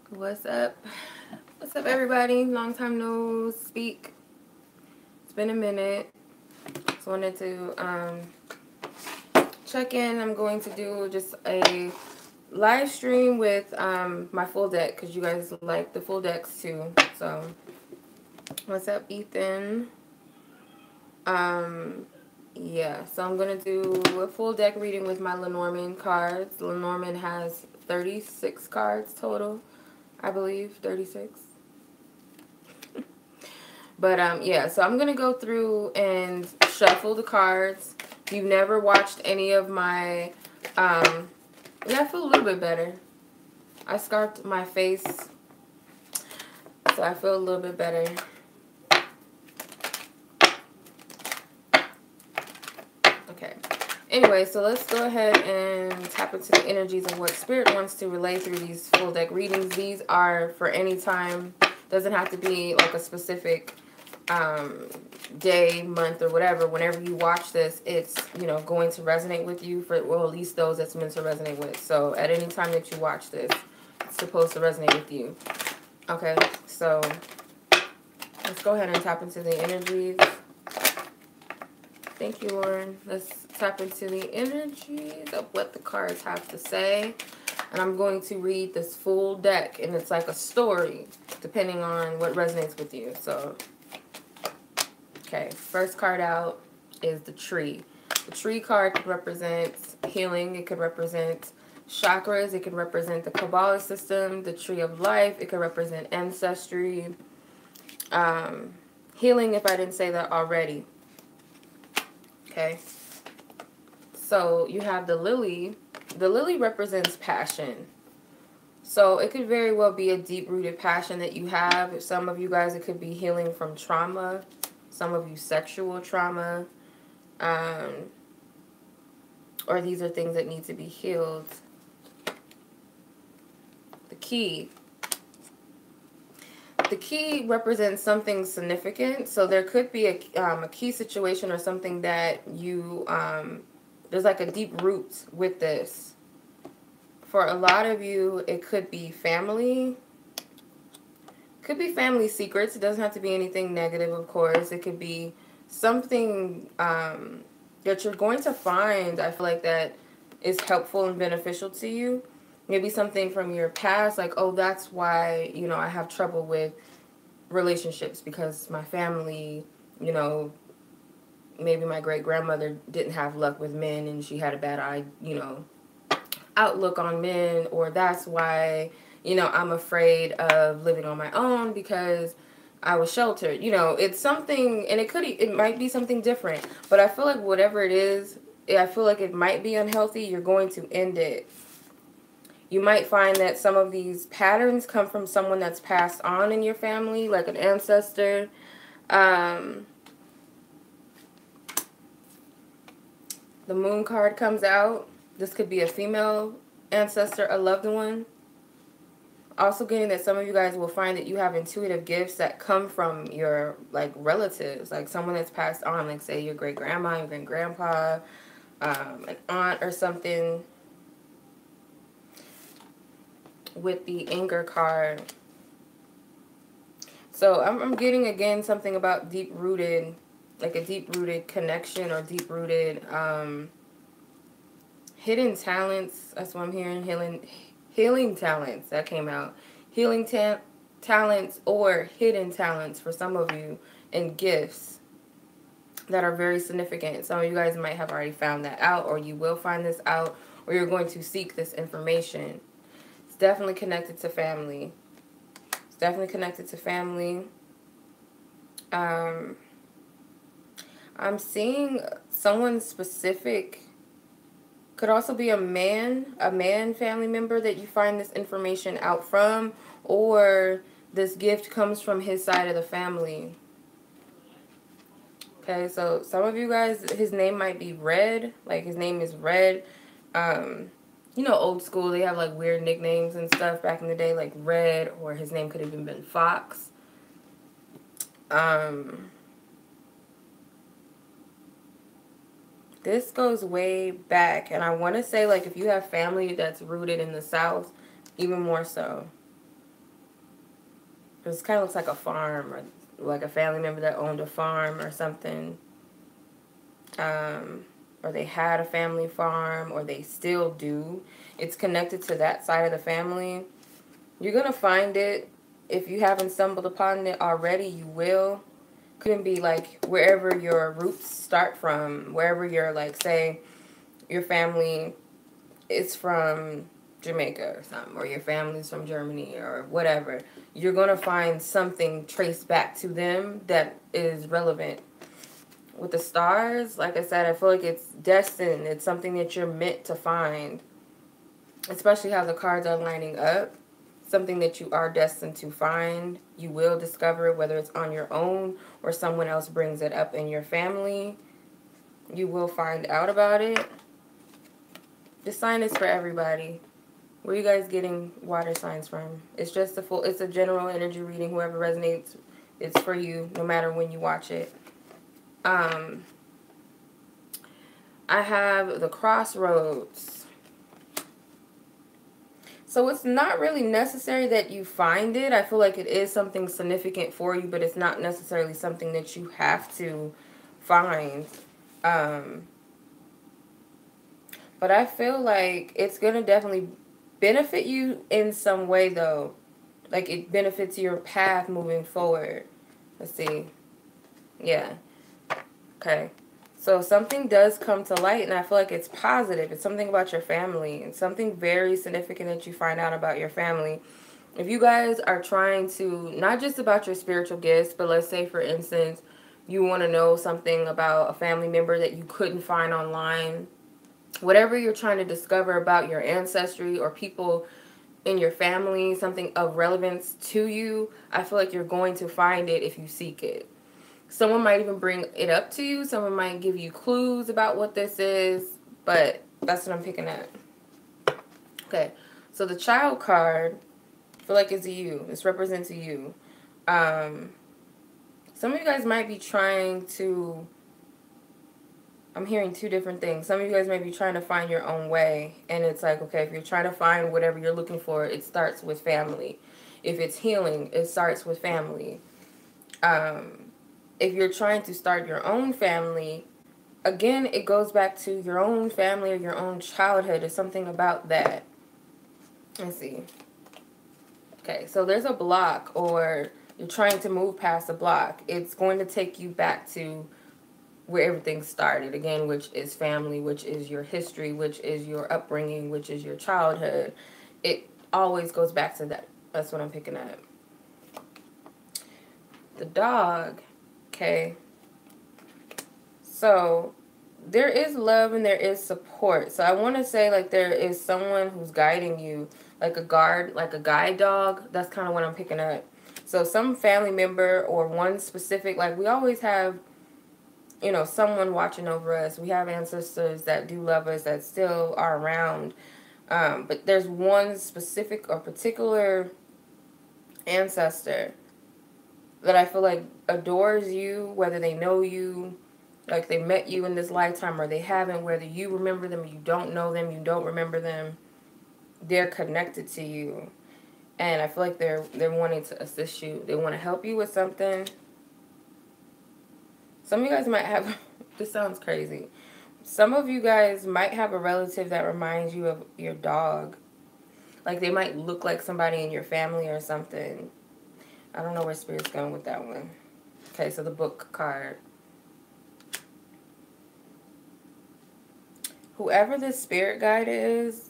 What's up? What's up, everybody? Long time no speak. It's been a minute. Just wanted to check in. I'm going to do just a live stream with my full deck because you guys like the full decks too. So, what's up, Ethan? Yeah. So I'm gonna do a full deck reading with my Lenormand cards. Lenormand has 36 cards total, I believe. 36. But yeah, so I'm going to go through and shuffle the cards. If you've never watched any of my, yeah, I feel a little bit better. I scarfed my face, so I feel a little bit better. Okay. Anyway, so let's go ahead and tap into the energies of what Spirit wants to relay through these full deck readings. These are for any time. Doesn't have to be like a specific day, month, or whatever. Whenever you watch this, it's, you know, going to resonate with you, for, well, at least those that's meant to resonate with. So at any time that you watch this, it's supposed to resonate with you. Okay, so let's go ahead and tap into the energies. Thank you, Lauren. Let's tap into the energies of what the cards have to say. And I'm going to read this full deck, and it's like a story, depending on what resonates with you. So, okay, first card out is the tree. The tree card could represent healing. It could represent chakras. It could represent the Kabbalah system, the tree of life. It could represent ancestry. Healing, if I didn't say that already. Okay. So you have the lily. The lily represents passion. So it could very well be a deep-rooted passion that you have. Some of you guys, it could be healing from trauma. Some of you, sexual trauma. Or these are things that need to be healed. The key. The key represents something significant. So there could be a key situation or something that you, there's like a deep root with this. For a lot of you, it could be family. Could be family secrets. It doesn't have to be anything negative, of course. It could be something that you're going to find, I feel like, that is helpful and beneficial to you. Maybe something from your past, like, oh, that's why, you know, I have trouble with relationships, because my family, you know, maybe my great-grandmother didn't have luck with men and she had a bad, you know, outlook on men, or that's why, you know, I'm afraid of living on my own because I was sheltered. You know, it's something, and it might be something different, but I feel like whatever it is, I feel like it might be unhealthy. You're going to end it. You might find that some of these patterns come from someone that's passed on in your family, like an ancestor. The moon card comes out. This could be a female ancestor, a loved one. Also getting that some of you guys will find that you have intuitive gifts that come from your, like, relatives, like someone that's passed on, like, say, your great-grandma, your great-grandpa, an aunt or something. With the anger card. So I'm getting, again, something about deep-rooted, like a deep-rooted connection or deep-rooted hidden talents. That's what I'm hearing. Healing talents. That came out. Healing talents or hidden talents for some of you, and gifts that are very significant. Some of you guys might have already found that out, or you will find this out, or you're going to seek this information. It's definitely connected to family. It's definitely connected to family. I'm seeing someone specific. Could also be a man family member that you find this information out from, or this gift comes from his side of the family. Okay, so some of you guys, his name might be Red. Like, his name is Red. You know, old school, they have, like, weird nicknames and stuff back in the day, like Red, or his name could have even been Fox. This goes way back, and I want to say, like, if you have family that's rooted in the South, even more so. It kind of looks like a farm, or like a family member that owned a farm or something. Or they had a family farm, or they still do. It's connected to that side of the family. You're going to find it. If you haven't stumbled upon it already, you will. Could be like wherever your roots start from, wherever you're, like, say your family is from Jamaica or something, or your family's from Germany or whatever. You're going to find something traced back to them that is relevant. With the stars, like I said, I feel like it's destined. It's something that you're meant to find. Especially how the cards are lining up. Something that you are destined to find. You will discover it, whether it's on your own or someone else brings it up in your family. You will find out about it. This sign is for everybody. Where are you guys getting water signs from? It's just it's a general energy reading. Whoever resonates, it's for you, no matter when you watch it. I have the crossroads. So it's not really necessary that you find it. I feel like it is something significant for you, but it's not necessarily something that you have to find. But I feel like it's going to definitely benefit you in some way, though. Like, it benefits your path moving forward. Let's see. Yeah. Okay. So something does come to light, and I feel like it's positive. It's something about your family. It's something very significant that you find out about your family. If you guys are trying to, not just about your spiritual gifts, but let's say, for instance, you want to know something about a family member that you couldn't find online. Whatever you're trying to discover about your ancestry or people in your family, something of relevance to you, I feel like you're going to find it if you seek it. Someone might even bring it up to you. Someone might give you clues about what this is. But that's what I'm picking at. Okay. So the child card, I feel like it's you. This represents you. Some of you guys might be trying to... I'm hearing two different things. Some of you guys may be trying to find your own way. And it's like, okay, if you're trying to find whatever you're looking for, it starts with family. If it's healing, it starts with family. If you're trying to start your own family, again, it goes back to your own family or your own childhood. There's something about that. Let's see. Okay, so there's a block, or you're trying to move past a block. It's going to take you back to where everything started, again, which is family, which is your history, which is your upbringing, which is your childhood. It always goes back to that. That's what I'm picking up. The dog. Okay, so there is love and there is support. So I want to say, like, there is someone who's guiding you, like a guard, like a guide dog. That's kind of what I'm picking up. So some family member or one specific, like, we always have, you know, someone watching over us. We have ancestors that do love us, that still are around. But there's one specific or particular ancestor that I feel like adores you, whether they know you, like they met you in this lifetime or they haven't, whether you remember them or you don't know them, you don't remember them, they're connected to you. And I feel like they're wanting to assist you. They want to help you with something. Some of you guys might have, this sounds crazy. Some of you guys might have a relative that reminds you of your dog. Like they might look like somebody in your family or something. I don't know where Spirit's going with that one. Okay, so the book card. Whoever this spirit guide is,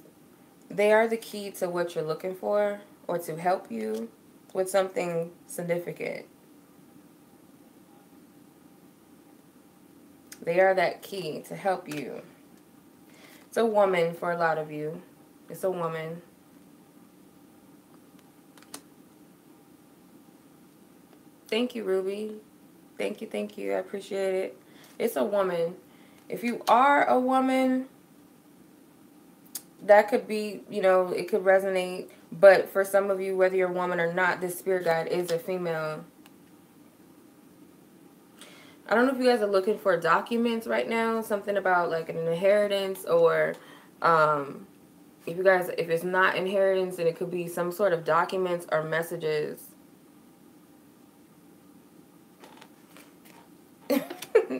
they are the key to what you're looking for or to help you with something significant. They are that key to help you. It's a woman for a lot of you. It's a woman. Thank you, Ruby. Thank you, thank you. I appreciate it. It's a woman. If you are a woman, that could be, you know, it could resonate. But for some of you, whether you're a woman or not, this spirit guide is a female. I don't know if you guys are looking for documents right now. Something about like an inheritance or if you guys, if it's not inheritance, then it could be some sort of documents or messages.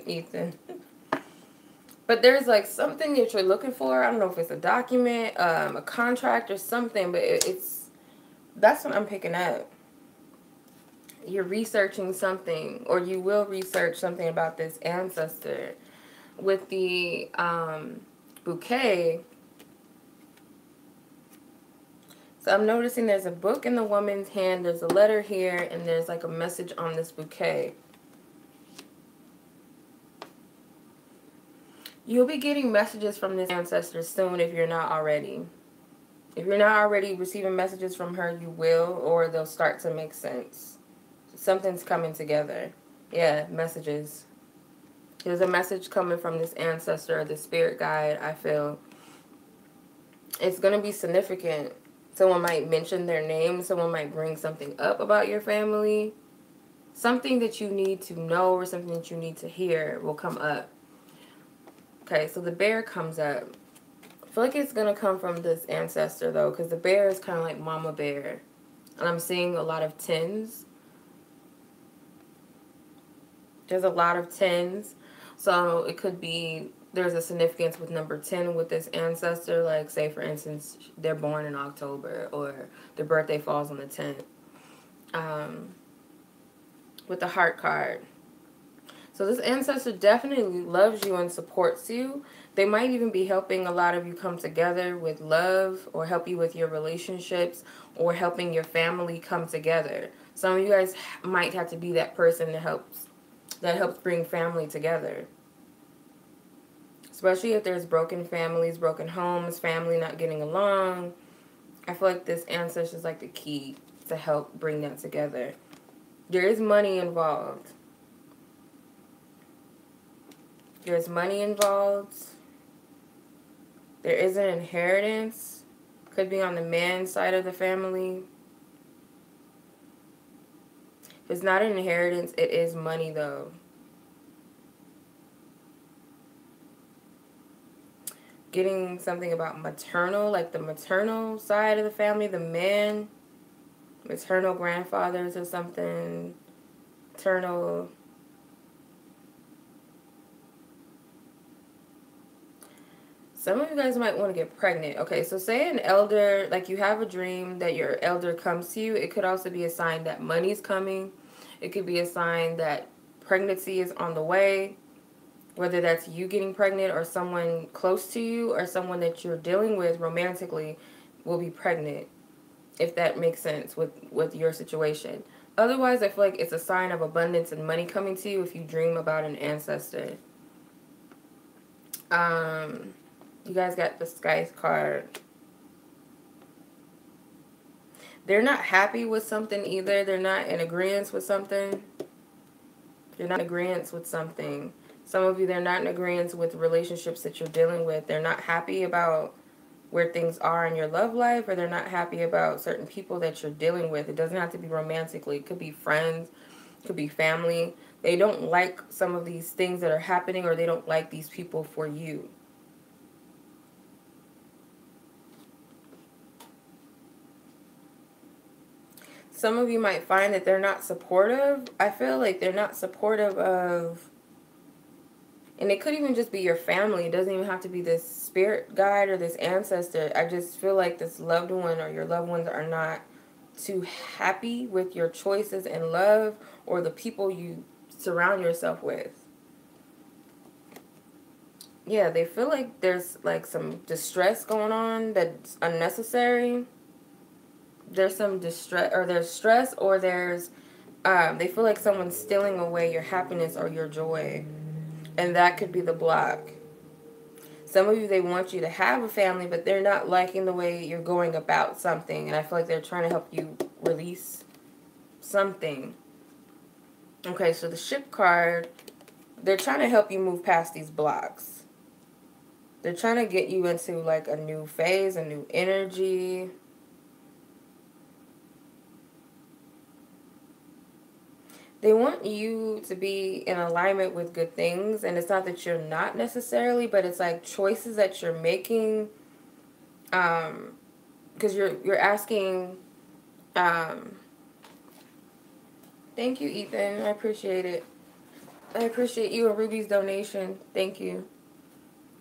Ethan. But there's like something that you're looking for. I don't know if it's a document, a contract or something, but that's what I'm picking up. You're researching something, or you will research something about this ancestor. With the bouquet, so I'm noticing there's a book in the woman's hand, there's a letter here, and there's like a message on this bouquet. You'll be getting messages from this ancestor soon if you're not already. If you're not already receiving messages from her, you will, or they'll start to make sense. Something's coming together. Yeah, messages. There's a message coming from this ancestor, the spirit guide, I feel. It's going to be significant. Someone might mention their name. Someone might bring something up about your family. Something that you need to know or something that you need to hear will come up. Okay, so the bear comes up. I feel like it's going to come from this ancestor, though, because the bear is kind of like mama bear. And I'm seeing a lot of 10s. There's a lot of 10s. So it could be there's a significance with number 10 with this ancestor. Like, say, for instance, they're born in October or their birthday falls on the 10th. With the heart card. So this ancestor definitely loves you and supports you. They might even be helping a lot of you come together with love, or help you with your relationships, or helping your family come together. Some of you guys might have to be that person that helps bring family together. Especially if there's broken families, broken homes, family not getting along. I feel like this ancestor is like the key to help bring that together. There is money involved. There's money involved. There is an inheritance. Could be on the man's side of the family. If it's not an inheritance, it is money, though. Getting something about maternal, like the maternal side of the family, the man, maternal grandfathers or something, maternal. Some of you guys might want to get pregnant. Okay, so say an elder, like you have a dream that your elder comes to you. It could also be a sign that money's coming. It could be a sign that pregnancy is on the way. Whether that's you getting pregnant or someone close to you or someone that you're dealing with romantically will be pregnant. If that makes sense with your situation. Otherwise, I feel like it's a sign of abundance and money coming to you if you dream about an ancestor. You guys got the Sky card. They're not happy with something either. They're not in agreement with something. They're not in agreement with something. Some of you, they're not in agreement with relationships that you're dealing with. They're not happy about where things are in your love life, or they're not happy about certain people that you're dealing with. It doesn't have to be romantically. It could be friends. It could be family. They don't like some of these things that are happening, or they don't like these people for you. Some of you might find that they're not supportive. I feel like they're not supportive of, and it could even just be your family. It doesn't even have to be this spirit guide or this ancestor. I just feel like this loved one or your loved ones are not too happy with your choices in love or the people you surround yourself with. Yeah, they feel like there's like some distress going on that's unnecessary. There's some distress, or there's stress, or there's they feel like someone's stealing away your happiness or your joy, and that could be the block. Some of you, they want you to have a family, but they're not liking the way you're going about something, and I feel like they're trying to help you release something. Okay, so the Ship card, they're trying to help you move past these blocks. They're trying to get you into like a new phase, a new energy. They want you to be in alignment with good things, and it's not that you're not necessarily, but it's like choices that you're making, because you're asking, thank you, Ethan, I appreciate it. I appreciate you and Ruby's donation. Thank you.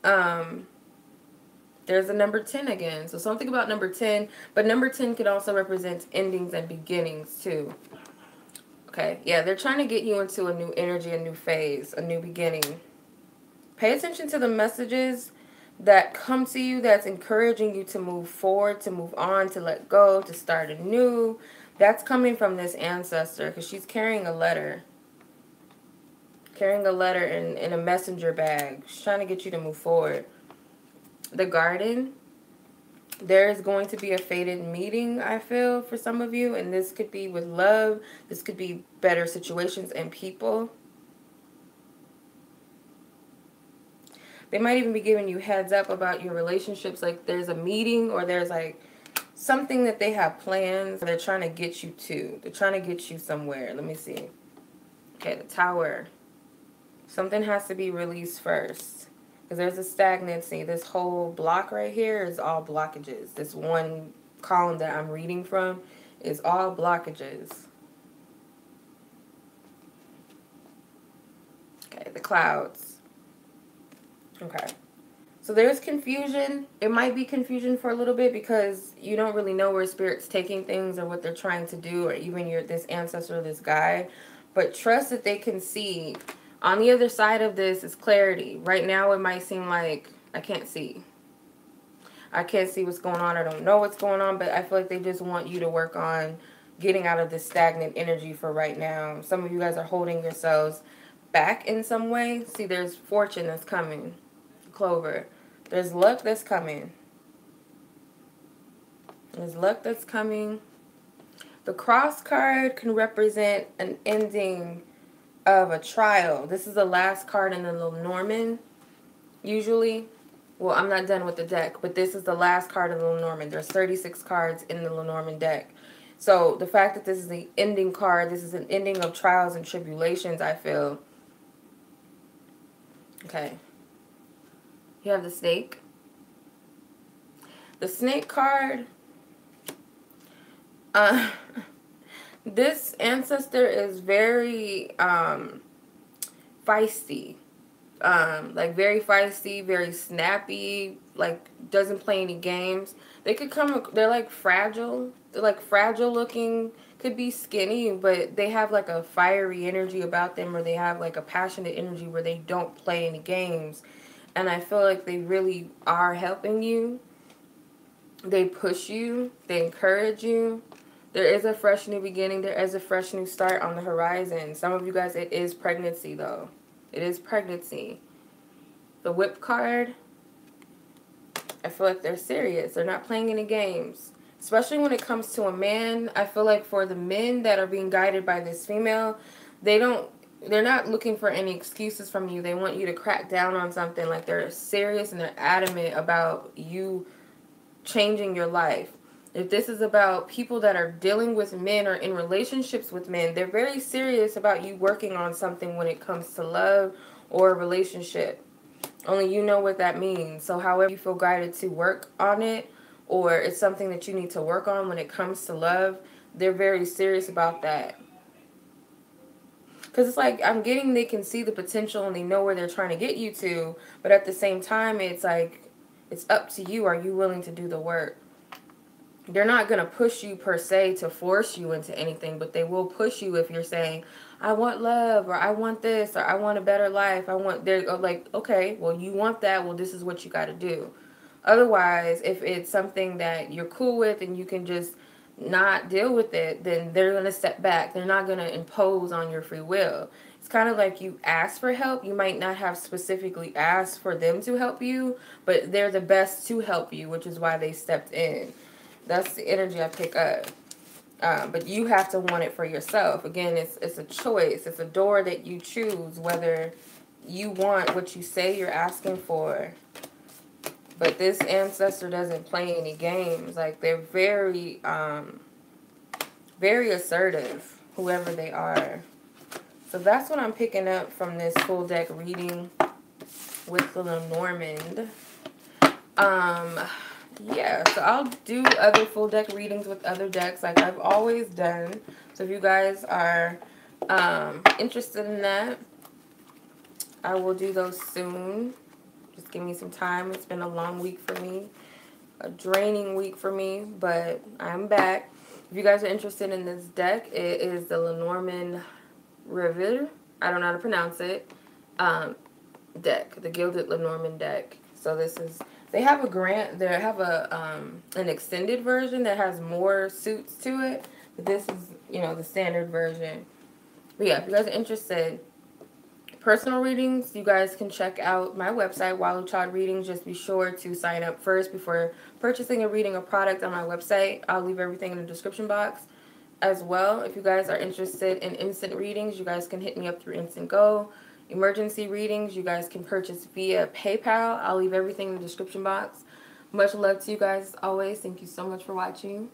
There's a number 10 again. So something about number 10. But number 10 could also represent endings and beginnings too. Okay. Yeah, they're trying to get you into a new energy, a new phase, a new beginning. Pay attention to the messages that come to you that's encouraging you to move forward, to move on, to let go, to start anew. That's coming from this ancestor because she's carrying a letter. Carrying a letter in a messenger bag. She's trying to get you to move forward. The garden. There is going to be a fated meeting, I feel, for some of you. And this could be with love. This could be better situations and people. They might even be giving you heads up about your relationships. Like there's a meeting or there's like something that they have plans. They're trying to get you to. They're trying to get you somewhere. Let me see. Okay, the Tower. Something has to be released first. Because there's a stagnancy. This whole block right here is all blockages. This one column that I'm reading from is all blockages. Okay, the clouds. Okay. So there's confusion. It might be confusion for a little bit because you don't really know where Spirit's taking things or what they're trying to do or even this ancestor, this guy. But trust that they can see. On the other side of this is clarity. Right now it might seem like I can't see. I can't see what's going on. I don't know what's going on. But I feel like they just want you to work on getting out of this stagnant energy for right now. Some of you guys are holding yourselves back in some way. See, there's fortune that's coming. Clover. There's luck that's coming. There's luck that's coming. The cross card can represent an ending of a trial. This is the last card in the Lenormand, usually. Well, I'm not done with the deck, but this is the last card of the Lenormand. There's 36 cards in the Lenormand deck. So the fact that this is the ending card, this is an ending of trials and tribulations, I feel. Okay. You have the snake. The snake card. This ancestor is very feisty. Like very feisty, very snappy, like doesn't play any games. They could come, they're like fragile. They're like fragile looking, could be skinny, but they have like a fiery energy about them, or they have like a passionate energy where they don't play any games. And I feel like they really are helping you. They push you. They encourage you. There is a fresh new beginning. There is a fresh new start on the horizon. Some of you guys, it is pregnancy, though. It is pregnancy. The whip card, I feel like they're serious. They're not playing any games. Especially when it comes to a man. I feel like for the men that are being guided by this female, they're not looking for any excuses from you. They want you to crack down on something. Like they're serious and they're adamant about you changing your life. If this is about people that are dealing with men or in relationships with men, they're very serious about you working on something when it comes to love or a relationship. Only you know what that means. So however you feel guided to work on it, or it's something that you need to work on when it comes to love, they're very serious about that. Because it's like, I'm getting they can see the potential and they know where they're trying to get you to. But at the same time, it's like, it's up to you. Are you willing to do the work? They're not going to push you per se to force you into anything. But they will push you if you're saying, I want love, or I want this, or I want a better life. They're like, okay, well, you want that. Well, this is what you got to do. Otherwise, if it's something that you're cool with and you can just not deal with it, then they're going to step back. They're not going to impose on your free will. It's kind of like you ask for help. You might not have specifically asked for them to help you, but they're the best to help you, which is why they stepped in. That's the energy I pick up. But you have to want it for yourself. Again, it's a choice. It's a door that you choose, whether you want what you say you're asking for. But this ancestor doesn't play any games. Like, they're very, very assertive, whoever they are. So that's what I'm picking up from this full deck reading with the Lenormand. Yeah, so I'll do other full deck readings with other decks like I've always done. So if you guys are interested in that, I will do those soon. Just give me some time. It's been a long week for me, a draining week for me, but I'm back. If you guys are interested in this deck, it is the LENORMAND REVERIE, I don't know how to pronounce it, deck, the Gilded LENORMAND deck. So this is, they have an extended version that has more suits to it, but this is, you know, the standard version. But yeah, if you guys are interested, personal readings, you guys can check out my website, Walu Child Readings. Just be sure to sign up first before purchasing a reading or product on my website. I'll leave everything in the description box as well. If you guys are interested in instant readings, you guys can hit me up through Instantgo. Emergency readings, you guys can purchase via PayPal. I'll leave everything in the description box. Much love to you guys as always. Thank you so much for watching.